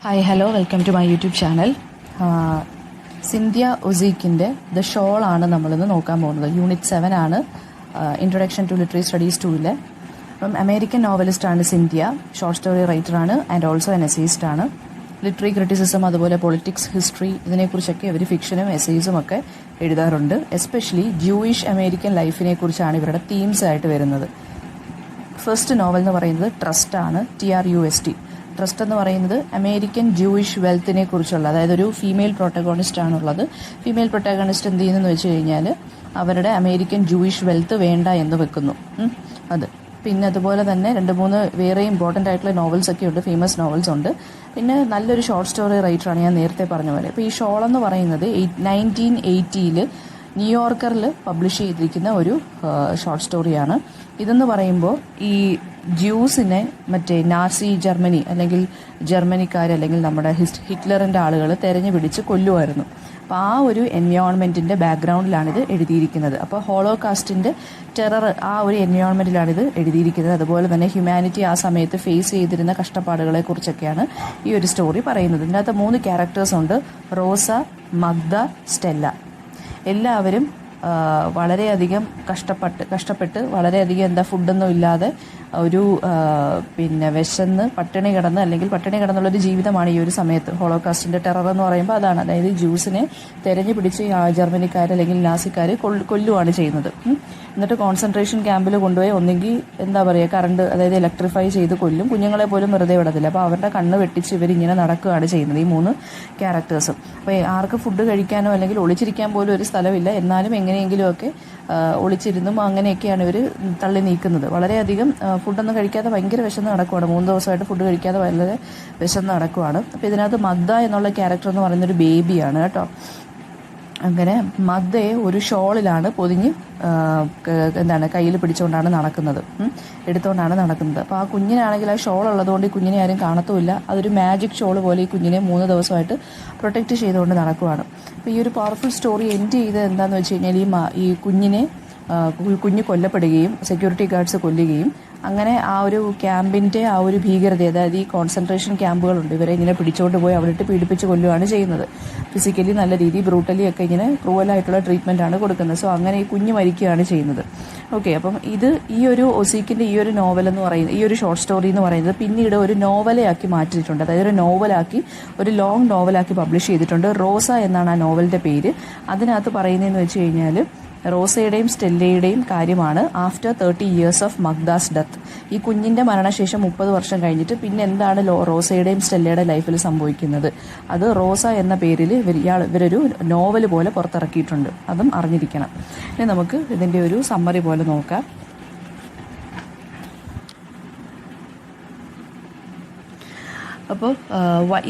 Hi hello welcome to my YouTube channel. Cynthia ഒസീക്കിൻ്റെ the ഷോളാണ് നമ്മളിന്ന് നോക്കാൻ പോകുന്നത്. യൂണിറ്റ് 7 ആണ്, ഇൻട്രൊഡക്ഷൻ ടു ലിറ്റററി സ്റ്റഡീസ് 2-ലെ. അപ്പം അമേരിക്കൻ നോവലിസ്റ്റാണ് സിന്ധ്യ, ഷോർട്ട് സ്റ്റോറി റൈറ്ററാണ് ആൻഡ് ഓൾസോ എൻ എസേയിസ്റ്റാണ്. ലിറ്റററി ക്രിറ്റിസിസം, അതുപോലെ പൊളിറ്റിക്സ്, ഹിസ്റ്ററി, ഇതിനെക്കുറിച്ചൊക്കെ ഇവർ ഫിക്ഷനും എസേയ്സും ഒക്കെ എഴുതാറുണ്ട്. എസ്പെഷ്യലി ജൂയിഷ് അമേരിക്കൻ ലൈഫിനെ കുറിച്ചാണ് ഇവരുടെ തീംസ് ആയിട്ട് വരുന്നത്. ഫസ്റ്റ് നോവൽ എന്ന് പറയുന്നത് ട്രസ്റ്റാണ്, TRUST. ട്രസ്റ്റ് എന്ന് പറയുന്നത് അമേരിക്കൻ ജൂയിഷ് വെൽത്തിനെ കുറിച്ചുള്ള, അതായത് ഒരു ഫീമെയിൽ പ്രൊട്ടഗോണിസ്റ്റ് ആണുള്ളത്. ഫീമെയിൽ പ്രൊട്ടഗോണിസ്റ്റ് എന്ത് ചെയ്യുന്നതെന്ന് വെച്ച് കഴിഞ്ഞാൽ അവരുടെ അമേരിക്കൻ ജൂയിഷ് വെൽത്ത് വേണ്ട എന്ന് വെക്കുന്നു. അത് പിന്നെ അതുപോലെ തന്നെ 2-3 വേറെ ഇമ്പോർട്ടൻ്റ് ആയിട്ടുള്ള നോവൽസ് ഒക്കെ ഉണ്ട്, ഫേമസ് നോവൽസ് ഉണ്ട്. പിന്നെ നല്ലൊരു ഷോർട്ട് സ്റ്റോറി റൈറ്ററാണ്, ഞാൻ നേരത്തെ പറഞ്ഞ പോലെ. അപ്പോൾ ഈ ഷോൾ എന്ന് പറയുന്നത് 1980 ന്യൂയോർക്കറിൽ പബ്ലിഷ് ചെയ്തിരിക്കുന്ന ഒരു ഷോർട്ട് സ്റ്റോറിയാണ്. ഇതെന്ന് പറയുമ്പോൾ ഈ ജ്യൂസിനെ മറ്റേ നാസി ജർമ്മനി അല്ലെങ്കിൽ ജർമ്മനിക്കാർ അല്ലെങ്കിൽ നമ്മുടെ ഹിറ്റ്ലറിൻ്റെ ആളുകൾ തെരഞ്ഞു പിടിച്ച് കൊല്ലുമായിരുന്നു. അപ്പോൾ ആ ഒരു എൻവയോൺമെൻറ്റിൻ്റെ ബാക്ക്ഗ്രൗണ്ടിലാണിത് എഴുതിയിരിക്കുന്നത്. അപ്പോൾ ഹോളോകാസ്റ്റിൻ്റെ ടെറർ ആ ഒരു എൻവയോൺമെൻറ്റിലാണിത് എഴുതിയിരിക്കുന്നത്. അതുപോലെ തന്നെ ഹ്യൂമാനിറ്റി ആ സമയത്ത് ഫേസ് ചെയ്തിരുന്ന കഷ്ടപ്പാടുകളെ കുറിച്ചൊക്കെയാണ് ഈ ഒരു സ്റ്റോറി പറയുന്നത്. ഇതിനകത്ത് 3 ക്യാരക്ടേഴ്സ് ഉണ്ട്: റോസ, മഗ്ദ, സ്റ്റെല്ല. എല്ലാവരും വളരെയധികം കഷ്ടപ്പെട്ട് വളരെയധികം ഫുഡൊന്നും ഇല്ലാതെ ഒരു പിന്നെ വിശന്ന് പട്ടിണി കിടന്നുള്ളൊരു ജീവിതമാണ് ഈ ഒരു സമയത്ത്. ഹോളോകാസ്റ്റിൻ്റെ ടെറർ എന്ന് പറയുമ്പോൾ അതാണ്, അതായത് ജ്യൂസിനെ തെരഞ്ഞു പിടിച്ച് ജർമ്മനിക്കാർ അല്ലെങ്കിൽ നാസിക്കാർ കൊല്ലുവാണ് ചെയ്യുന്നത്. എന്നിട്ട് കോൺസെൻട്രേഷൻ ക്യാമ്പിൽ കൊണ്ടുപോയി ഒന്നെങ്കിൽ കറണ്ട്, അതായത് ഇലക്ട്രിഫൈ ചെയ്ത് കൊല്ലും. കുഞ്ഞുങ്ങളെ പോലും വെറുതെ വിടത്തില്ല. അപ്പോൾ അവരുടെ കണ്ണ് വെട്ടിച്ച് ഇവരിങ്ങനെ നടക്കുകയാണ് ചെയ്യുന്നത്, ഈ 3 ക്യാരക്ടേഴ്സും. അപ്പോൾ ആർക്ക് ഫുഡ് കഴിക്കാനോ അല്ലെങ്കിൽ ഒളിച്ചിരിക്കാൻ പോലും ഒരു സ്ഥലമില്ല. എന്നാലും എങ്ങനെയെങ്കിലുമൊക്കെ ഒളിച്ചിരുന്നും അങ്ങനെയൊക്കെയാണ് ഇവർ തള്ളി നീക്കുന്നത്. വളരെയധികം ഫുഡൊന്നും കഴിക്കാതെ ഭയങ്കര വിശന്ന് നടക്കുവാണ്. 3 ദിവസമായിട്ട് ഫുഡ് കഴിക്കാതെ വളരെ വിശന്ന് നടക്കുവാണ്. അപ്പോൾ ഇതിനകത്ത് മഗ്ദ എന്നുള്ള ക്യാരക്ടർ എന്ന് പറയുന്നൊരു ബേബിയാണ് കേട്ടോ. അങ്ങനെ മഗ്ദയെ ഒരു ഷോളിലാണ് പൊതിഞ്ഞ് കയ്യിൽ പിടിച്ചുകൊണ്ടാണ് നടക്കുന്നത്, എടുത്തുകൊണ്ടാണ് നടക്കുന്നത്. അപ്പോൾ ആ കുഞ്ഞിനാണെങ്കിൽ ആ ഷോൾ ഉള്ളതുകൊണ്ട് ഈ കുഞ്ഞിനെ ആരും കാണത്തുമില്ല. അതൊരു മാജിക് ഷോൾ പോലെ ഈ കുഞ്ഞിനെ 3 ദിവസമായിട്ട് പ്രൊട്ടക്റ്റ് ചെയ്തുകൊണ്ട് നടക്കുവാണ്. അപ്പോൾ ഈ ഒരു പവർഫുൾ സ്റ്റോറി എൻഡ് ചെയ്ത് എന്താണെന്ന് വെച്ച് കഴിഞ്ഞാൽ ഈ കുഞ്ഞ് കൊല്ലപ്പെടുകയും സെക്യൂരിറ്റി ഗാർഡ്സ് കൊല്ലുകയും, അങ്ങനെ ആ ഒരു ക്യാമ്പിൻ്റെ ആ ഒരു ഭീകരത, അതായത് ഈ കോൺസെൻട്രേഷൻ ക്യാമ്പുകളുണ്ട്, ഇവരെ ഇങ്ങനെ പിടിച്ചുകൊണ്ട് പോയി അവിടെ ഇട്ട് പീഡിപ്പിച്ച് കൊല്ലുകയാണ് ചെയ്യുന്നത്. ഫിസിക്കലി നല്ല രീതി ബ്രൂട്ടലി ഒക്കെ ഇങ്ങനെ ക്രൂവലായിട്ടുള്ള ട്രീറ്റ്മെൻറ്റാണ് കൊടുക്കുന്നത്. സോ അങ്ങനെ ഈ കുഞ്ഞ് മരിക്കുകയാണ് ചെയ്യുന്നത്. ഓക്കെ, അപ്പം ഈ ഒരു ഒസീക്കിൻ്റെ ഈ ഒരു നോവൽ എന്ന് പറയുന്നത്, ഈ ഒരു ഷോർട്ട് സ്റ്റോറി എന്ന് പറയുന്നത് പിന്നീട് ഒരു നോവലാക്കി മാറ്റിയിട്ടുണ്ട്. അതായത് ഒരു ലോങ് നോവലാക്കി പബ്ലിഷ് ചെയ്തിട്ടുണ്ട്. റോസ എന്നാണ് ആ നോവലിൻ്റെ പേര്. അതിനകത്ത് പറയുന്നതെന്ന് വെച്ച് കഴിഞ്ഞാൽ റോസയുടെയും സ്റ്റെല്ലയുടെയും കാര്യമാണ്. ആഫ്റ്റർ 30 years ഓഫ് മഗ്ദാസ് ഡെത്ത്, ഈ കുഞ്ഞിൻ്റെ മരണശേഷം 30 വർഷം കഴിഞ്ഞിട്ട് പിന്നെ എന്താണ് റോസയുടെയും സ്റ്റെല്ലയുടെ ലൈഫിൽ സംഭവിക്കുന്നത്, അത് റോസ എന്ന പേരിൽ ഇവരൊരു നോവൽ പോലെ പുറത്തിറക്കിയിട്ടുണ്ട്. അതും അറിഞ്ഞിരിക്കണം. ഇനി നമുക്ക് ഇതിൻ്റെ ഒരു സമ്മറി പോലെ നോക്കാം. അപ്പോൾ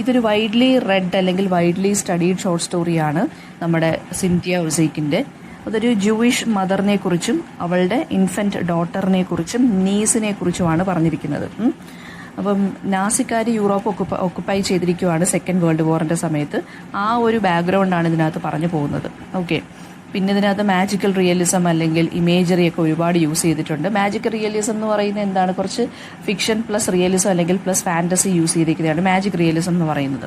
ഇതൊരു വൈഡ്ലി റെഡ് അല്ലെങ്കിൽ വൈഡ്ലി സ്റ്റഡീഡ് ഷോർട്ട് സ്റ്റോറിയാണ് നമ്മുടെ സിന്ധ്യ ഒസീക്കിൻ്റെ. അതൊരു ജൂയിഷ് മദറിനെ കുറിച്ചും അവളുടെ ഇൻഫൻറ്റ് ഡോട്ടറിനെ കുറിച്ചും നീസിനെ കുറിച്ചുമാണ് പറഞ്ഞിരിക്കുന്നത്. അപ്പം നാസിക്കാർ യൂറോപ്പ് ഒക്കുപ്പൈ ചെയ്തിരിക്കുകയാണ് സെക്കൻഡ് വേൾഡ് വാറിൻ്റെ സമയത്ത്. ആ ഒരു ബാക്ക്ഗ്രൗണ്ടാണ് ഇതിനകത്ത് പറഞ്ഞു പോകുന്നത്. ഓക്കെ, പിന്നെ ഇതിനകത്ത് മാജിക്കൽ റിയലിസം അല്ലെങ്കിൽ ഇമേജറി ഒക്കെ ഒരുപാട് യൂസ് ചെയ്തിട്ടുണ്ട്. മാജിക്കൽ റിയലിസം എന്ന് പറയുന്നത് എന്താണ്? കുറച്ച് ഫിക്ഷൻ പ്ലസ് റിയലിസം അല്ലെങ്കിൽ പ്ലസ് ഫാൻറ്റസി യൂസ് ചെയ്തിരിക്കുന്നതാണ് മാജിക് റിയലിസം എന്ന് പറയുന്നത്.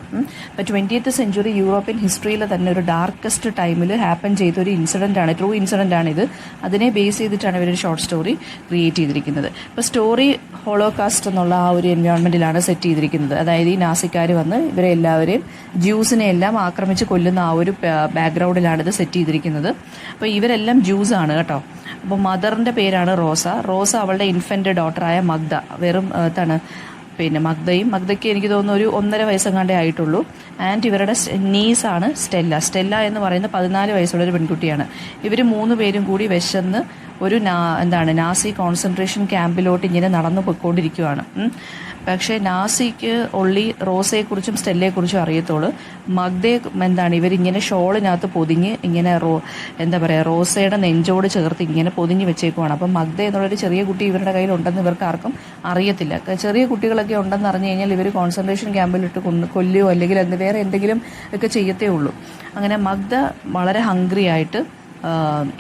അപ്പോൾ 20th century യൂറോപ്യൻ ഹിസ്റ്ററിയിൽ തന്നെ ഒരു ഡാർക്കസ്റ്റ് ടൈമിൽ ഹാപ്പൻ ചെയ്ത ഒരു ഇൻസിഡൻ്റാണ്, ട്രൂ ഇൻസിഡൻ്റാണിത്. അതിനെ ബേസ് ചെയ്തിട്ടാണ് ഇവരൊരു ഷോർട്ട് സ്റ്റോറി ക്രിയേറ്റ് ചെയ്തിരിക്കുന്നത്. ഇപ്പോൾ സ്റ്റോറി ഹോളോകാസ്റ്റ് എന്നുള്ള ആ ഒരു എൻവയോൺമെൻറ്റിലാണ് സെറ്റ് ചെയ്തിരിക്കുന്നത്. അതായത് ഈ നാസിക്കാർ വന്ന് ഇവരെ എല്ലാവരെയും ജ്യൂസിനെ എല്ലാം ആക്രമിച്ച് കൊല്ലുന്ന ആ ഒരു ബാക്ക്ഗ്രൗണ്ടിലാണ് ഇത് സെറ്റ് ചെയ്തിരിക്കുന്നത്. അപ്പോൾ ഇവരെല്ലാം ജ്യൂസാണ് കേട്ടോ. അപ്പോൾ മദറിൻ്റെ പേരാണ് റോസ അവളുടെ ഇൻഫൻറ്റ് ഡോട്ടറായ മഗ്ദ, വെറും മഗ്ദയ്ക്ക് എനിക്ക് തോന്നുന്നു ഒരു 1.5 വയസ്സെങ്ങാണ്ടേ ആയിട്ടുള്ളൂ. ആൻഡ് ഇവരുടെ നീസാണ് സ്റ്റെല്ല എന്ന് പറയുന്ന 14 വയസ്സുള്ളൊരു പെൺകുട്ടിയാണ്. ഇവർ 3 പേരും കൂടി വിശന്ന് ഒരു നാസി കോൺസെൻട്രേഷൻ ക്യാമ്പിലോട്ട് ഇങ്ങനെ നടന്നു പോയിക്കൊണ്ടിരിക്കുകയാണ്. പക്ഷേ നാസിക്ക് ഒള്ളി റോസയെക്കുറിച്ചും സ്റ്റെല്ലയെക്കുറിച്ചും അറിയത്തുള്ളൂ. മഗ്ദയെ ഇവരിങ്ങനെ ഷോളിനകത്ത് പൊതിഞ്ഞ് ഇങ്ങനെ റോസയുടെ നെഞ്ചോട് ചേർത്ത് ഇങ്ങനെ പൊതിഞ്ഞ് വെച്ചേക്കുവാണ്. അപ്പം മഗ്ദ എന്നുള്ളൊരു ചെറിയ കുട്ടി ഇവരുടെ കയ്യിലുണ്ടെന്ന് ഇവർക്ക് ആർക്കും അറിയത്തില്ല. ചെറിയ കുട്ടികളൊക്കെ ഉണ്ടെന്ന് അറിഞ്ഞു കഴിഞ്ഞാൽ ഇവർ കോൺസെൻട്രേഷൻ ക്യാമ്പിലിട്ട് കൊല്ലുകയോ അല്ലെങ്കിൽ വേറെ എന്തെങ്കിലും ഒക്കെ ചെയ്യത്തേ ഉള്ളൂ. അങ്ങനെ മഗ്ദ വളരെ ഹംഗ്രി ആയിട്ട്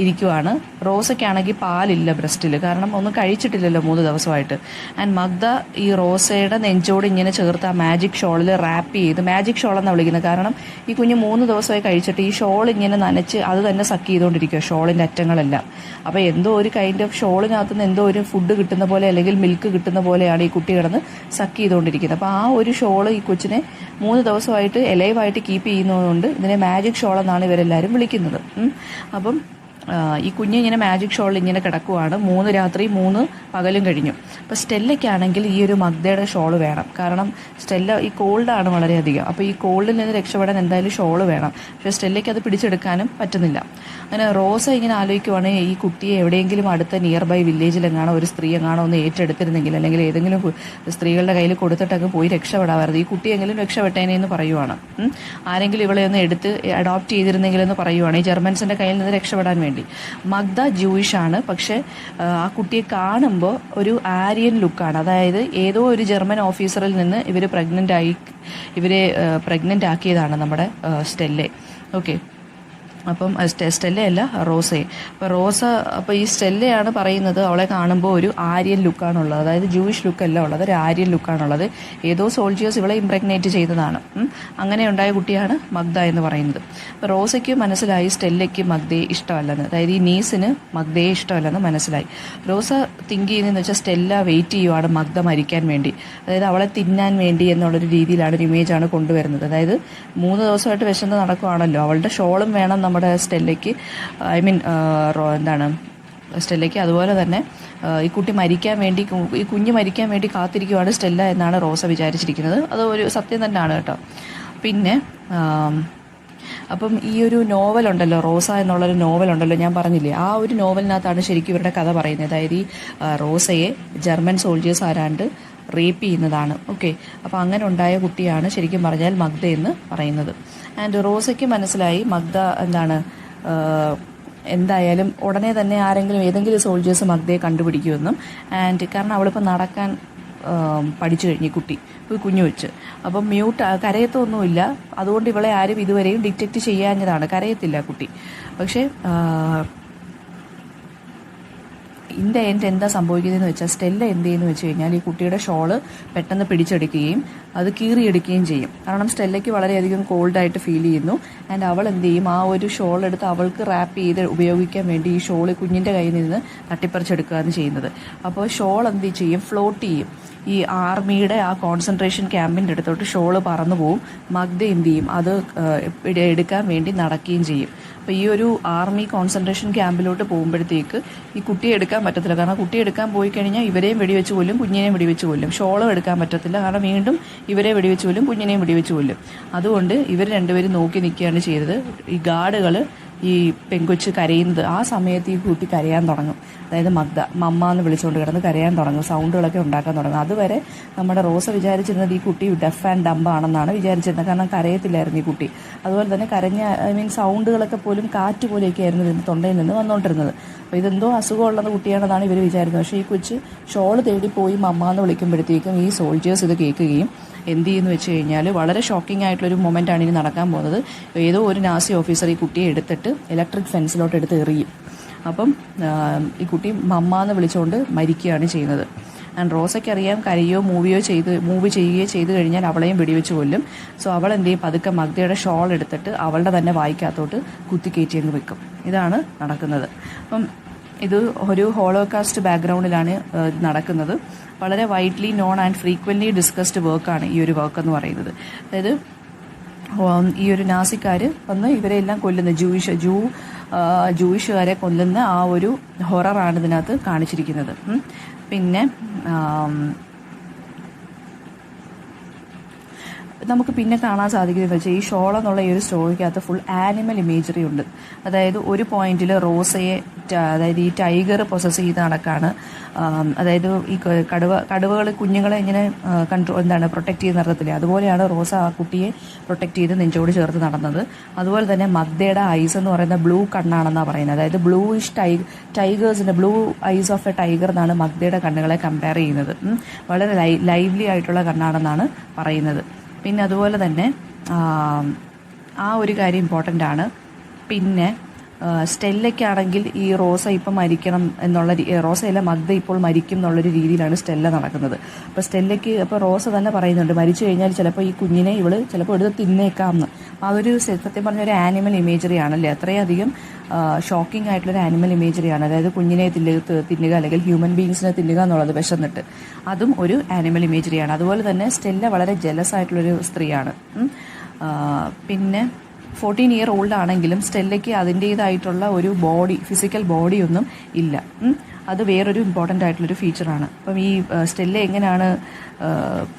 ഇരിക്കുവാണ്. റോസയ്ക്കാണെങ്കിൽ പാലില്ല ബ്രസ്റ്റിൽ, കാരണം ഒന്നും കഴിച്ചിട്ടില്ലല്ലോ 3 ദിവസമായിട്ട്. ആൻഡ് മഗ്ദ ഈ റോസയുടെ നെഞ്ചോട് ഇങ്ങനെ ചേർത്ത് ആ മാജിക് ഷോളിൽ റാപ്പ് ചെയ്ത്, മാജിക് ഷോൾ എന്നാണ് വിളിക്കുന്നത്, കാരണം ഈ കുഞ്ഞ് 3 ദിവസമായി കഴിച്ചിട്ട് ഈ ഷോൾ ഇങ്ങനെ നനച്ച് അത് തന്നെ സക്ക് ചെയ്തുകൊണ്ടിരിക്കുക, ഷോളിൻ്റെ അറ്റങ്ങളെല്ലാം. അപ്പോൾ എന്തോ ഒരു കൈൻഡ് ഓഫ് ഷോളിനകത്തുനിന്ന് എന്തോ ഒരു ഫുഡ് കിട്ടുന്ന പോലെ അല്ലെങ്കിൽ മിൽക്ക് കിട്ടുന്ന പോലെയാണ് ഈ കുട്ടി കിടന്ന് സക്ക് ചെയ്തുകൊണ്ടിരിക്കുന്നത്. അപ്പോൾ ആ ഒരു ഷോൾ ഈ കൊച്ചിനെ 3 ദിവസമായിട്ട് എലൈവായിട്ട് കീപ്പ് ചെയ്യുന്നതുകൊണ്ട് ഇതിനെ മാജിക് ഷോൾ എന്നാണ് ഇവരെല്ലാവരും വിളിക്കുന്നത്. അപ്പം ഈ കുഞ്ഞ് ഇങ്ങനെ മാജിക് ഷോളിൽ ഇങ്ങനെ കിടക്കുവാണ്. 3 രാത്രി 3 പകലും കഴിഞ്ഞു. അപ്പോൾ സ്റ്റെല്ലയ്ക്കാണെങ്കിൽ ഈ ഒരു മഗ്ദയുടെ ഷോൾ വേണം, കാരണം സ്റ്റെല്ല ഈ കോൾഡാണ് വളരെയധികം. അപ്പോൾ ഈ കോൾഡിൽ നിന്ന് രക്ഷപ്പെടാൻ എന്തായാലും ഷോൾ വേണം. പക്ഷേ സ്റ്റെല്ലയ്ക്ക് അത് പിടിച്ചെടുക്കാനും പറ്റുന്നില്ല. അങ്ങനെ റോസ ഇങ്ങനെ ആലോചിക്കുവാണെങ്കിൽ ഈ കുട്ടിയെ എവിടെയെങ്കിലും അടുത്ത നിയർ ബൈ വില്ലേജിലെങ്ങാണോ ഒരു സ്ത്രീ എങ്ങാണോ ഒന്ന് ഏറ്റെടുത്തിരുന്നെങ്കിൽ, അല്ലെങ്കിൽ ഏതെങ്കിലും സ്ത്രീകളുടെ കയ്യിൽ കൊടുത്തിട്ടൊക്കെ പോയി രക്ഷപ്പെടാമായിരുന്നു, ഈ കുട്ടിയെങ്കിലും രക്ഷപ്പെട്ടേനെ എന്ന് പറയുവാണ്. ആരെങ്കിലും ഇവളെ ഒന്ന് എടുത്ത് അഡോപ്റ്റ് ചെയ്തിരുന്നെങ്കിലെന്ന് പറയുവാണ്, ഈ ജർമ്മൻസിൻ്റെ കയ്യിൽ നിന്ന് രക്ഷപ്പെടാൻ വേണ്ടി. മഗ്ദ ജൂയിഷ് ആണ്, പക്ഷെ ആ കുട്ടിയെ കാണുമ്പോൾ ഒരു ആര്യൻ ലുക്കാണ്. അതായത് ഏതോ ഒരു ജർമ്മൻ ഓഫീസറിൽ നിന്ന് ഇവരെ പ്രഗ്നൻ്റ് ആക്കിയതാണ് നമ്മുടെ സ്റ്റെല്ലെ. ഓക്കെ, അപ്പം സ്റ്റെല്ലയല്ല, റോസയെ. അപ്പോൾ അപ്പോൾ ഈ സ്റ്റെല്ലയാണ് പറയുന്നത് അവളെ കാണുമ്പോൾ ഒരു ആര്യൻ ലുക്കാണുള്ളത്, അതായത് ജൂയിഷ് ലുക്കല്ല ഉള്ളത്, ഒരു ആര്യൻ ലുക്കാണുള്ളത്. ഏതോ സോൾജിയേഴ്സ് ഇവളെ ഇംപ്രഗ്നേറ്റ് ചെയ്തതാണ്. അങ്ങനെ ഉണ്ടായ കുട്ടിയാണ് മഗ്ദ എന്ന് പറയുന്നത്. അപ്പോൾ റോസയ്ക്ക് മനസ്സിലായി സ്റ്റെല്ലയ്ക്ക് മഗ്ദയെ ഇഷ്ടമല്ലെന്ന്, അതായത് ഈ നീസിന് മഗ്ദയെ ഇഷ്ടമല്ലെന്ന് മനസ്സിലായി. റോസ തിങ്ക് ചെയ്യുന്നതെന്ന് വെച്ചാൽ സ്റ്റെല്ല വെയിറ്റ് ചെയ്യുവാണ് മഗ്ദ മരിക്കാൻ വേണ്ടി, അതായത് അവളെ തിന്നാൻ വേണ്ടി എന്നുള്ളൊരു രീതിയിലാണ് ഒരു ഇമേജാണ് കൊണ്ടുവരുന്നത്. അതായത് 3 ദിവസമായിട്ട് വിശന്ന് നടക്കുവാണല്ലോ, അവളുടെ ഷോളും വേണം നമ്മുടെ സ്റ്റെല്ലയ്ക്ക്, സ്റ്റെല്ലയ്ക്ക്. അതുപോലെ തന്നെ ഈ കുട്ടി മരിക്കാൻ വേണ്ടി, ഈ കുഞ്ഞ് മരിക്കാൻ വേണ്ടി കാത്തിരിക്കുവാണ് സ്റ്റെല്ല എന്നാണ് റോസ വിചാരിച്ചിരിക്കുന്നത്. അത് ഒരു സത്യം തന്നെയാണ് കേട്ടോ. പിന്നെ അപ്പം ഈ ഒരു നോവലുണ്ടല്ലോ, റോസ എന്നുള്ളൊരു നോവലുണ്ടല്ലോ, ഞാൻ പറഞ്ഞില്ലേ, ആ ഒരു നോവലിനകത്താണ് ശരിക്കും ഇവരുടെ കഥ പറയുന്നത്. അതായത് ഈ റോസയെ ജർമ്മൻ സോൾജേഴ്സ് ആരാണ്ട് റേപ്പ് ചെയ്യുന്നതാണ്. ഓക്കെ, അപ്പോൾ അങ്ങനെ ഉണ്ടായ കുട്ടിയാണ് ശരിക്കും പറഞ്ഞാൽ മഗ്ദ എന്ന് പറയുന്നത്. ആൻഡ് റോസയ്ക്ക് മനസ്സിലായി മഗ്ദ എന്തായാലും ഉടനെ തന്നെ ഏതെങ്കിലും സോൾജേഴ്സ് മഗ്ദയെ കണ്ടുപിടിക്കുമെന്നും. ആൻഡ് കാരണം അവളിപ്പോൾ നടക്കാൻ പഠിച്ചു കഴിഞ്ഞു കുട്ടി, കുഞ്ഞു വെച്ച്. അപ്പം കരയത്തൊന്നുമില്ല, അതുകൊണ്ട് ഇവളെ ആരും ഇതുവരെയും ഡിറ്റക്റ്റ് ചെയ്യാഞ്ഞതാണ്, കരയത്തില്ല കുട്ടി. പക്ഷേ ഇതിൻ്റെ എൻഡ് എന്താ സംഭവിക്കുന്നതെന്ന് വെച്ചാൽ, സ്റ്റെല്ല എന്ത് ചെയ്യുന്നു വെച്ച് കഴിഞ്ഞാൽ ഈ കുട്ടിയുടെ ഷോള് പെട്ടെന്ന് പിടിച്ചെടുക്കുകയും അത് കീറിയെടുക്കുകയും ചെയ്യും. കാരണം സ്റ്റെല്ലയ്ക്ക് വളരെയധികം കോൾഡായിട്ട് ഫീൽ ചെയ്യുന്നു. ആൻഡ് അവൾ എന്ത് ചെയ്യും, ആ ഒരു ഷോൾ എടുത്ത് അവൾക്ക് റാപ്പ് ചെയ്ത് ഉപയോഗിക്കാൻ വേണ്ടി ഈ ഷോള് കുഞ്ഞിൻ്റെ കയ്യിൽ നിന്ന് തട്ടിപ്പറിച്ചെടുക്കുകയാണ് ചെയ്യുന്നത്. അപ്പോൾ ഷോൾ എന്ത് ചെയ്യും, ഫ്ലോട്ട് ചെയ്യും. ഈ ആർമിയുടെ ആ കോൺസെൻട്രേഷൻ ക്യാമ്പിൻ്റെ അടുത്തോട്ട് ഷോള് പറന്നു പോവും. മഗ്ദ എന്ത് ചെയ്യും, അത് എടുക്കാൻ വേണ്ടി നടക്കുകയും ചെയ്യും. അപ്പോൾ ഈ ഒരു ആർമി കോൺസെൻട്രേഷൻ ക്യാമ്പിലോട്ട് പോകുമ്പോഴത്തേക്ക് ഈ കുട്ടിയെ എടുക്കാൻ പറ്റത്തില്ല, കാരണം കുട്ടിയെ എടുക്കാൻ പോയി കഴിഞ്ഞാൽ ഇവരെയും വെടിവെച്ച് കൊല്ലും, കുഞ്ഞിനെയും വെടിവെച്ച് കൊല്ലും. ഷോളും എടുക്കാൻ പറ്റത്തില്ല, കാരണം വീണ്ടും ഇവരെ വെടിവെച്ച് കൊല്ലും, കുഞ്ഞിനെയും വെടിവെച്ച് കൊല്ലും. അതുകൊണ്ട് ഇവർ രണ്ടുപേരും നോക്കി നിൽക്കുകയാണ് ചെയ്തത്. ഈ ഗാർഡുകൾ ഈ പെങ്കൊച്ച് കരയുന്നത്, ആ സമയത്ത് ഈ കുട്ടി കരയാൻ തുടങ്ങും. അതായത് മഗ്ദ മമ്മ എന്ന് വിളിച്ചുകൊണ്ട് കിടന്ന് കരയാൻ തുടങ്ങും, സൗണ്ടുകളൊക്കെ ഉണ്ടാക്കാൻ തുടങ്ങും. അതുവരെ നമ്മുടെ റോസ വിചാരിച്ചിരുന്നത് ഈ കുട്ടി ഡെഫ് ആൻഡ് ഡംബ് ആണെന്നാണ് വിചാരിച്ചിരുന്നത്, കാരണം കരയത്തില്ലായിരുന്നു ഈ കുട്ടി. അതുപോലെ തന്നെ സൗണ്ടുകളൊക്കെ പോലും കാറ്റ് പോലെയൊക്കെ ആയിരുന്നു ഇതിൻ്റെ തൊണ്ടയിൽ നിന്ന് വന്നുകൊണ്ടിരുന്നത്. അപ്പോൾ ഇതെന്തോ അസുഖമുള്ളത് കുട്ടിയാണെന്നാണ് ഇവർ വിചാരിക്കുന്നത്. പക്ഷേ ഈ കൊച്ച് ഷോള് തേടിപ്പോയി മമ്മ എന്ന് വിളിക്കുമ്പോഴത്തേക്കും ഈ സോൾജേഴ്സ് ഇത് കേൾക്കുകയും എന്ത് ചെയ്യുന്നു വെച്ച് കഴിഞ്ഞാൽ, വളരെ ഷോക്കിംഗ് ആയിട്ടുള്ളൊരു മൊമെൻ്റാണ് ഇനി നടക്കാൻ പോകുന്നത്. ഏതോ ഒരു നാസി ഓഫീസർ ഈ കുട്ടിയെ എടുത്തിട്ട് ഇലക്ട്രിക് ഫെൻസിലോട്ട് എടുത്ത് എറിയും. അപ്പം ഈ കുട്ടി മമ്മ എന്ന് വിളിച്ചുകൊണ്ട് മരിക്കുകയാണ് ചെയ്യുന്നത്. ആൻഡ് റോസയ്ക്കറിയാം, കരയോ മൂവ് ചെയ്യുകയോ ചെയ്ത് കഴിഞ്ഞാൽ അവളെയും വെടിവെച്ച് കൊല്ലും. സോ അവൾ എന്ത് ചെയ്യും, പതുക്കെ മഗ്ദയുടെ ഷോൾ എടുത്തിട്ട് അവളുടെ തന്നെ വായിക്കകത്തോട്ട് കുത്തിക്കയറ്റി അങ്ങ് വെക്കും. ഇതാണ് നടക്കുന്നത്. അപ്പം ഇത് ഒരു ഹോളോകാസ്റ്റ് ബാക്ക്ഗ്രൗണ്ടിലാണ് നടക്കുന്നത്. വളരെ widely non and frequently discussed വർക്കാണ് ഈ ഒരു വർക്ക് എന്ന് പറയുന്നത്. അതായത് ഈ ഒരു നാസിക്കാർ വന്ന് ഇവരെല്ലാം കൊല്ലുന്ന ജൂയിഷുകാരെ കൊല്ലുന്ന ആ ഒരു ഹൊററാണ് ഇതിനകത്ത് കാണിച്ചിരിക്കുന്നത്. പിന്നെ നമുക്ക് പിന്നെ കാണാൻ സാധിക്കുന്നത് വെച്ചാൽ, ഈ ഷോൾ എന്നുള്ള ഈ ഒരു സ്റ്റോറിക്കകത്ത് ഫുൾ ആനിമൽ ഇമേജറി ഉണ്ട്. അതായത് ഒരു പോയിന്റിൽ റോസയെ, അതായത് ഈ ടൈഗർ പൊസസ് ചെയ്ത് നടക്കാണ്. അതായത് ഈ കടുവകൾ കുഞ്ഞുങ്ങളെ ഇങ്ങനെ പ്രൊട്ടക്റ്റ് ചെയ്ത് നടത്തത്തില്ലേ, അതുപോലെയാണ് റോസ ആ കുട്ടിയെ പ്രൊട്ടക്റ്റ് ചെയ്ത് നെഞ്ചോട് ചേർത്ത് നടന്നത്. അതുപോലെ തന്നെ മഗ്ദയുടെ ഐസ് എന്ന് പറയുന്ന ബ്ലൂ കണ്ണാണെന്നാണ് പറയുന്നത്. അതായത് ബ്ലൂയിഷ് ടൈഗേഴ്സിൻ്റെ blue eyes of a tiger എന്നാണ് മഗ്ദയുടെ കണ്ണുകളെ കമ്പയർ ചെയ്യുന്നത്. വളരെ ലൈവ്ലി ആയിട്ടുള്ള കണ്ണാണെന്നാണ് പറയുന്നത്. പിന്നെ അതുപോലെ തന്നെ ആ ഒരു കാര്യം ഇമ്പോർട്ടൻ്റ് ആണ്. പിന്നെ സ്റ്റെല്ലയ്ക്കാണെങ്കിൽ ഈ റോസ ഇപ്പം മരിക്കണം എന്നുള്ള റോസയല്ല മഗ്ദ ഇപ്പോൾ മരിക്കും എന്നുള്ളൊരു രീതിയിലാണ് സ്റ്റെല്ല നടക്കുന്നത്. അപ്പോൾ സ്റ്റെല്ലയ്ക്ക് അപ്പോൾ റോസ തന്നെ പറയുന്നുണ്ട് മരിച്ചു കഴിഞ്ഞാൽ ചിലപ്പോൾ ഈ കുഞ്ഞിനെ ഇവള് ചിലപ്പോൾ എടുത്ത് തിന്നേക്കാം എന്ന്. അതൊരു സത്യം പറഞ്ഞ ഒരു ആനിമൽ ഇമേജറി ആണല്ലേ, അത്രയധികം ഷോക്കിംഗ് ആയിട്ടുള്ളൊരു ആനിമൽ ഇമേജറിയാണ്. അതായത് കുഞ്ഞിനെ തിന്നുക അല്ലെങ്കിൽ ഹ്യൂമൻ ബീങ്സിനെ തിന്നുക എന്നുള്ളത് വിശന്നിട്ട്, അതും ഒരു ആനിമൽ ഇമേജറിയാണ്. അതുപോലെ തന്നെ സ്റ്റെല്ല വളരെ ജലസ് ആയിട്ടുള്ളൊരു സ്ത്രീയാണ്. പിന്നെ 14 ഇയർ ഓൾഡ് ആണെങ്കിലും സ്റ്റെല്ലയ്ക്ക് അതിൻ്റേതായിട്ടുള്ള ഒരു ഫിസിക്കൽ ബോഡിയൊന്നും ഇല്ല. അത് വേറൊരു ഇമ്പോർട്ടൻ്റ് ആയിട്ടുള്ളൊരു ഫീച്ചറാണ്. അപ്പം ഈ സ്റ്റെല്ല എങ്ങനെയാണ്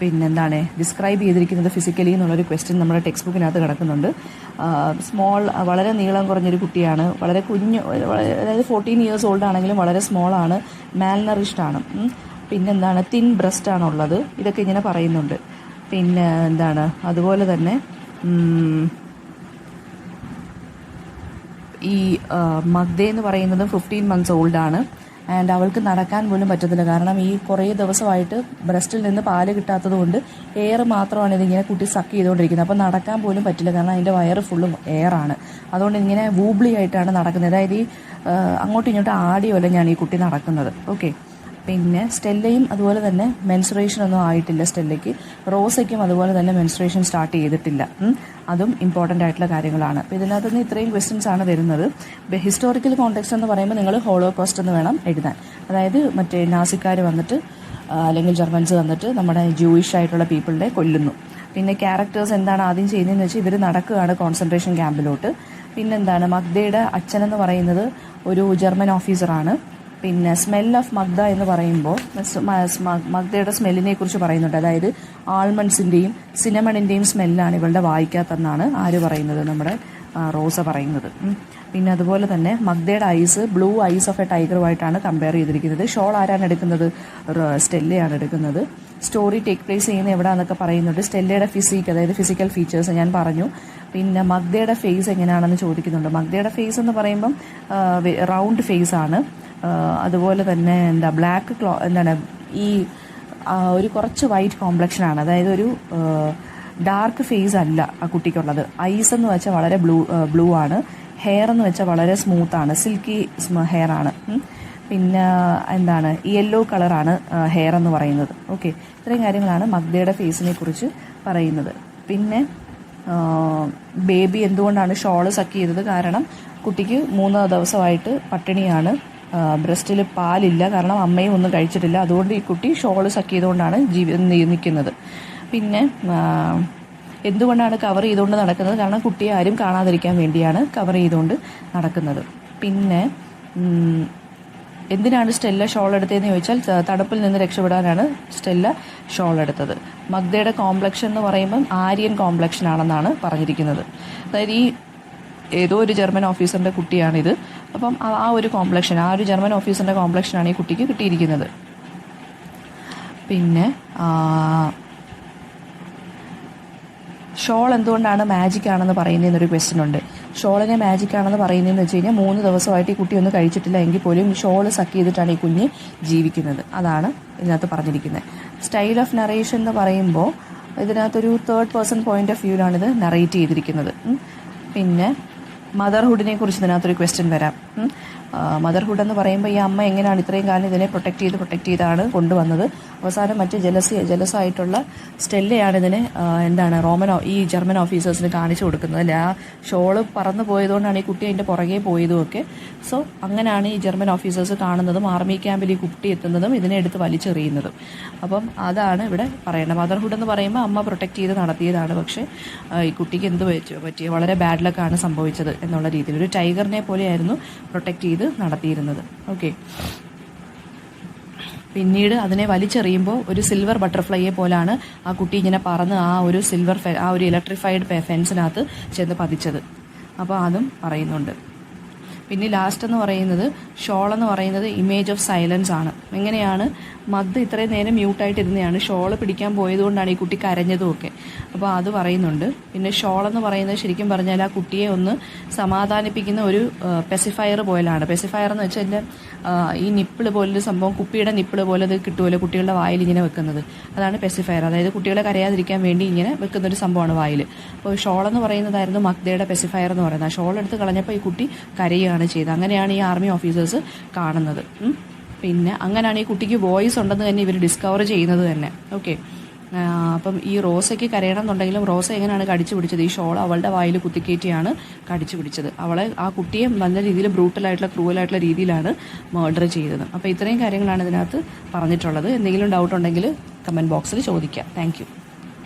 പിന്നെന്താണ് ഡിസ്ക്രൈബ് ചെയ്തിരിക്കുന്നത് ഫിസിക്കലി എന്നുള്ളൊരു ക്വസ്റ്റ്യൻ നമ്മുടെ ടെക്സ്റ്റ് ബുക്കിനകത്ത് കിടക്കുന്നുണ്ട്. വളരെ നീളം കുറഞ്ഞൊരു കുട്ടിയാണ്, വളരെ കുഞ്ഞ്, അതായത് 14 ഇയേഴ്സ് ഓൾഡ് ആണെങ്കിലും വളരെ സ്മോളാണ്, മാൽനറിഷ്ഡ് ആണ്. പിന്നെന്താണ് തിൻ ബ്രസ്റ്റ് ആണുള്ളത്, ഇതൊക്കെ ഇങ്ങനെ പറയുന്നുണ്ട്. പിന്നെ എന്താണ് അതുപോലെ തന്നെ ഈ മഗ്ദ എന്ന് പറയുന്നത് 15 മന്ത്സ് ഓൾഡാണ്. ആൻഡ് അവൾക്ക് നടക്കാൻ പോലും പറ്റത്തില്ല, കാരണം ഈ കുറേ ദിവസമായിട്ട് ബ്രസ്റ്റിൽ നിന്ന് പാല് കിട്ടാത്തത് കൊണ്ട് എയർ മാത്രമാണ് ഇതിങ്ങനെ കുട്ടി സക്ക് ചെയ്തുകൊണ്ടിരിക്കുന്നത്. അപ്പോൾ നടക്കാൻ പോലും പറ്റില്ല, കാരണം അതിൻ്റെ വയറ് ഫുള്ളും എയറാണ്. അതുകൊണ്ട് ഇങ്ങനെ വൂബ്ലി ആയിട്ടാണ് നടക്കുന്നത്, അതായത് ഈ അങ്ങോട്ടും ഇങ്ങോട്ടും ആടിയോലെയാണ് ഈ കുട്ടി നടക്കുന്നത്. ഓക്കെ. പിന്നെ സ്റ്റെല്ലയും അതുപോലെ തന്നെ മെൻസ്ട്രേഷൻ ഒന്നും ആയിട്ടില്ല സ്റ്റെല്ലയ്ക്ക്. റോസയ്ക്കും അതുപോലെ തന്നെ മെൻസ്ട്രേഷൻ സ്റ്റാർട്ട് ചെയ്തിട്ടില്ല. അതും ഇമ്പോർട്ടൻ്റ് ആയിട്ടുള്ള കാര്യങ്ങളാണ്. അപ്പോൾ ഇതിനകത്ത് നിന്ന് ഇത്രയും ക്വസ്റ്റ്യൻസ് ആണ് വരുന്നത്. ഹിസ്റ്റോറിക്കൽ കോണ്ടെക്സ്റ്റ് എന്ന് പറയുമ്പോൾ നിങ്ങൾ ഹോളോകോസ്റ്റ് എന്ന് വേണം എഴുതാൻ. അതായത് മറ്റേ നാസിക്കാർ വന്നിട്ട് അല്ലെങ്കിൽ ജർമ്മൻസ് വന്നിട്ട് നമ്മുടെ ജൂയിഷ് ആയിട്ടുള്ള പീപ്പിളിനെ കൊല്ലുന്നു. പിന്നെ ക്യാരക്ടേഴ്സ് എന്താണ് ആദ്യം ചെയ്യുന്നതെന്ന് വെച്ചാൽ ഇവർ നടക്കുകയാണ് കോൺസെൻട്രേഷൻ ക്യാമ്പിലോട്ട്. പിന്നെന്താണ് മഗ്ദയുടെ അച്ഛനെന്ന് പറയുന്നത് ഒരു ജർമ്മൻ ഓഫീസറാണ്. പിന്നെ സ്മെൽ ഓഫ് മഗ്ദ എന്ന് പറയുമ്പോൾ മഗ്ദയുടെ സ്മെല്ലിനെ കുറിച്ച് പറയുന്നുണ്ട്. അതായത് ആൾമണ്ട്സിൻ്റെയും സിനമണിൻ്റെയും സ്മെല്ലാണ് ഇവളുടെ വായിക്കാത്തെന്നാണ് ആര് പറയുന്നത്, നമ്മുടെ റോസ പറയുന്നത്. പിന്നെ അതുപോലെ തന്നെ മഗ്ദയുടെ eyes blue eyes of a ടൈഗറുമായിട്ടാണ് കമ്പയർ ചെയ്തിരിക്കുന്നത്. ഷോൾ ആരാണ് എടുക്കുന്നത്, സ്റ്റെല്ലയാണ് എടുക്കുന്നത്. സ്റ്റോറി ടേക്ക് പ്ലേസ് ചെയ്യുന്ന എവിടെയാണെന്നൊക്കെ പറയുന്നുണ്ട്. സ്റ്റെല്ലയുടെ ഫിസിക്, അതായത് ഫിസിക്കൽ ഫീച്ചേഴ്സ് ഞാൻ പറഞ്ഞു. പിന്നെ മഗ്ദയുടെ ഫേസ് എങ്ങനെയാണെന്ന് ചോദിക്കുന്നുണ്ട്. മഗ്ദയുടെ ഫേസ് എന്ന് പറയുമ്പം റൗണ്ട് ഫേസ് ആണ്. അതുപോലെ തന്നെ ബ്ലാക്ക് എന്താണ് ഈ ഒരു കുറച്ച് വൈറ്റ് കോംപ്ലക്ഷനാണ്, അതായത് ഒരു ഡാർക്ക് ഫേസ് അല്ല ആ കുട്ടിക്കുള്ളത്. ഐസ് എന്ന് വെച്ചാൽ വളരെ ബ്ലൂ ആണ്. ഹെയർ എന്ന് വെച്ചാൽ വളരെ സ്മൂത്താണ്, സിൽക്കി ഹെയർ ആണ്. പിന്നെ എന്താണ് യെല്ലോ കളറാണ് ഹെയർ എന്ന് പറയുന്നത്. ഓക്കെ, ഇത്രയും കാര്യങ്ങളാണ് മഗ്ദയുടെ ഫേസിനെ കുറിച്ച് പറയുന്നത്. പിന്നെ ബേബി എന്തുകൊണ്ടാണ് ഷോള് സക്ക് ചെയ്തത്, കാരണം കുട്ടിക്ക് 3 ദിവസമായിട്ട് പട്ടിണിയാണ്, ബ്രസ്റ്റിൽ പാലില്ല, കാരണം അമ്മയും ഒന്നും കഴിച്ചിട്ടില്ല. അതുകൊണ്ട് ഈ കുട്ടി ഷോള് സക്ക് ചെയ്തുകൊണ്ടാണ് നിൽക്കുന്നത്. പിന്നെ എന്തുകൊണ്ടാണ് കവർ ചെയ്തുകൊണ്ട് നടക്കുന്നത്, കാരണം കുട്ടിയെ ആരും കാണാതിരിക്കാൻ വേണ്ടിയാണ് കവർ ചെയ്തുകൊണ്ട് നടക്കുന്നത്. പിന്നെ എന്തിനാണ് സ്റ്റെല്ല ഷോൾ എടുത്തതെന്ന് ചോദിച്ചാൽ തണുപ്പിൽ നിന്ന് രക്ഷപ്പെടാനാണ് സ്റ്റെല്ല ഷോൾ എടുത്തത്. മഗ്ദയുടെ കോംപ്ലക്ഷൻ എന്ന് പറയുമ്പം ആര്യൻ കോംപ്ലക്ഷൻ ആണെന്നാണ് പറഞ്ഞിരിക്കുന്നത്. അതായത് ഈ ഏതോ ഒരു ജർമ്മൻ ഓഫീസറിൻ്റെ കുട്ടിയാണിത്. അപ്പം ആ ഒരു കോംപ്ലക്ഷൻ, ആ ഒരു ജർമ്മൻ ഓഫീസറിൻ്റെ കോംപ്ലക്ഷനാണ് ഈ കുട്ടിക്ക് കിട്ടിയിരിക്കുന്നത്. പിന്നെ ഷോൾ എന്തുകൊണ്ടാണ് മാജിക് ആണെന്ന് പറയുന്നതെന്നൊരു ക്വസ്റ്റ്യൻ ഉണ്ട്. ഷോളിനെ മാജിക് ആണെന്ന് പറയുന്നതെന്ന് വെച്ച് കഴിഞ്ഞാൽ 3 ദിവസമായിട്ട് ഈ കുട്ടി ഒന്നും കഴിച്ചിട്ടില്ല എങ്കിൽ പോലും ഷോൾ സക്ക് ചെയ്തിട്ടാണ് ഈ കുഞ്ഞ് ജീവിക്കുന്നത്. അതാണ് ഇതിനകത്ത് പറഞ്ഞിരിക്കുന്നത്. സ്റ്റൈൽ ഓഫ് നറേഷൻ എന്ന് പറയുമ്പോൾ ഇതിനകത്തൊരു 3rd person പോയിന്റ് ഓഫ് വ്യൂവിലാണ് ഇത് നറേറ്റ് ചെയ്തിരിക്കുന്നത്. പിന്നെ മദർഹുഡിനെ കുറിച്ച് ഇതിനകത്തൊരു ക്വസ്റ്റ്യൻ വരാം. മദർഹുഡ് എന്ന് പറയുമ്പോൾ ഈ അമ്മ എങ്ങനെയാണ് ഇത്രയും കാലം ഇതിനെ പ്രൊട്ടക്റ്റ് ചെയ്താണ് കൊണ്ടുവന്നത്. അവസാനം മറ്റ് ജലസായിട്ടുള്ള സ്റ്റെല്ലയാണ് ഇതിനെ ഈ ജർമ്മൻ ഓഫീസേഴ്സിന് കാണിച്ചു കൊടുക്കുന്നത്. അല്ലെ, ആ ഷോള് പറന്നു പോയതുകൊണ്ടാണ് ഈ കുട്ടി അതിൻ്റെ പുറകെ പോയതും ഒക്കെ. സോ അങ്ങനെയാണ് ഈ ജർമ്മൻ ഓഫീസേഴ്സ് കാണുന്നതും ആർമി ക്യാമ്പിൽ ഈ കുട്ടി എത്തുന്നതും ഇതിനെ എടുത്ത് വലിച്ചെറിയുന്നതും. അപ്പം അതാണ് ഇവിടെ പറയേണ്ടത്. മദർഹുഡ് എന്ന് പറയുമ്പോൾ അമ്മ പ്രൊട്ടക്റ്റ് ചെയ്ത് നടത്തിയതാണ്, പക്ഷേ ഈ കുട്ടിക്ക് എന്ത് പറ്റിയ വളരെ ബാഡ് ലക്കാണ് സംഭവിച്ചത് എന്നുള്ള രീതിയിൽ ഒരു ടൈഗറിനെ പോലെയായിരുന്നു പ്രൊട്ടക്റ്റ് ചെയ്ത് നടത്തിയിരുന്നത്. ഓക്കെ, പിന്നീട് അതിനെ വലിച്ചെറിയുമ്പോൾ ഒരു സിൽവർ ബട്ടർഫ്ലൈയെ പോലാണ് ആ കുട്ടി ഇങ്ങനെ പറന്ന് ആ ഒരു ഇലക്ട്രിഫൈഡ് ഫെൻസിനകത്ത് ചെന്ന് പതിച്ചത്. അപ്പോൾ അതും പറയുന്നുണ്ട്. പിന്നെ ലാസ്റ്റ് എന്ന് പറയുന്നത് ഷോൾ എന്ന് പറയുന്നത് ഇമേജ് ഓഫ് സൈലൻസ് ആണ്. എങ്ങനെയാണ് മദ് ഇത്രയും നേരം മ്യൂട്ടായിട്ടിരുന്നതാണ്. ഷോള് പിടിക്കാൻ പോയതുകൊണ്ടാണ് ഈ കുട്ടി കരഞ്ഞതും ഒക്കെ. അപ്പോൾ അത് പറയുന്നുണ്ട്. പിന്നെ ഷോളെന്ന് പറയുന്നത് ശരിക്കും പറഞ്ഞാൽ ആ കുട്ടിയെ ഒന്ന് സമാധാനിപ്പിക്കുന്ന ഒരു പെസിഫയർ പോലെയാണ്. പെസിഫയർ എന്ന് വെച്ചാൽ എൻ്റെ ഈ നിപ്പിള് പോലൊരു സംഭവം, കുപ്പിയുടെ നിപ്പിള് പോലെ അത് കിട്ടുമല്ലോ കുട്ടികളുടെ വായിൽ ഇങ്ങനെ വെക്കുന്നത്, അതാണ് പെസിഫയർ. അതായത് കുട്ടികളെ കരയാതിരിക്കാൻ വേണ്ടി ഇങ്ങനെ വെക്കുന്നൊരു സംഭവമാണ് വായിൽ. അപ്പോൾ ഷോളെന്ന് പറയുന്നതായിരുന്നു മഗ്ദയുടെ പെസിഫയർ എന്ന് പറയുന്നത്. ആ ഷോൾ എടുത്ത് കളഞ്ഞപ്പോൾ ഈ കുട്ടി കരയുകയാണ് ചെയ്തത്. അങ്ങനെയാണ് ഈ ആർമി ഓഫീസേഴ്സ് കാണുന്നത്. പിന്നെ അങ്ങനെയാണ് ഈ കുട്ടിക്ക് വോയിസ് ഉണ്ടെന്ന് തന്നെ ഇവർ ഡിസ്കവർ ചെയ്യുന്നത് തന്നെ. ഓക്കെ, അപ്പം ഈ റോസയ്ക്ക് കരയണം എന്നുണ്ടെങ്കിലും റോസ എങ്ങനെയാണ് കടിച്ചു പിടിച്ചത്? ഈ ഷോൾ അവളുടെ വായിൽ കുത്തിക്കയറ്റിയാണ് കടിച്ചു പിടിച്ചത്. അവളെ, ആ കുട്ടിയെ നല്ല രീതിയിൽ ബ്രൂട്ടലായിട്ടുള്ള ക്രൂവലായിട്ടുള്ള രീതിയിലാണ് മർഡർ ചെയ്തത്. അപ്പോൾ ഇത്രയും കാര്യങ്ങളാണ് ഇതിനകത്ത് പറഞ്ഞിട്ടുള്ളത്. എന്തെങ്കിലും ഡൗട്ട് ഉണ്ടെങ്കിൽ കമൻറ്റ് ബോക്സിൽ ചോദിക്കാം. താങ്ക്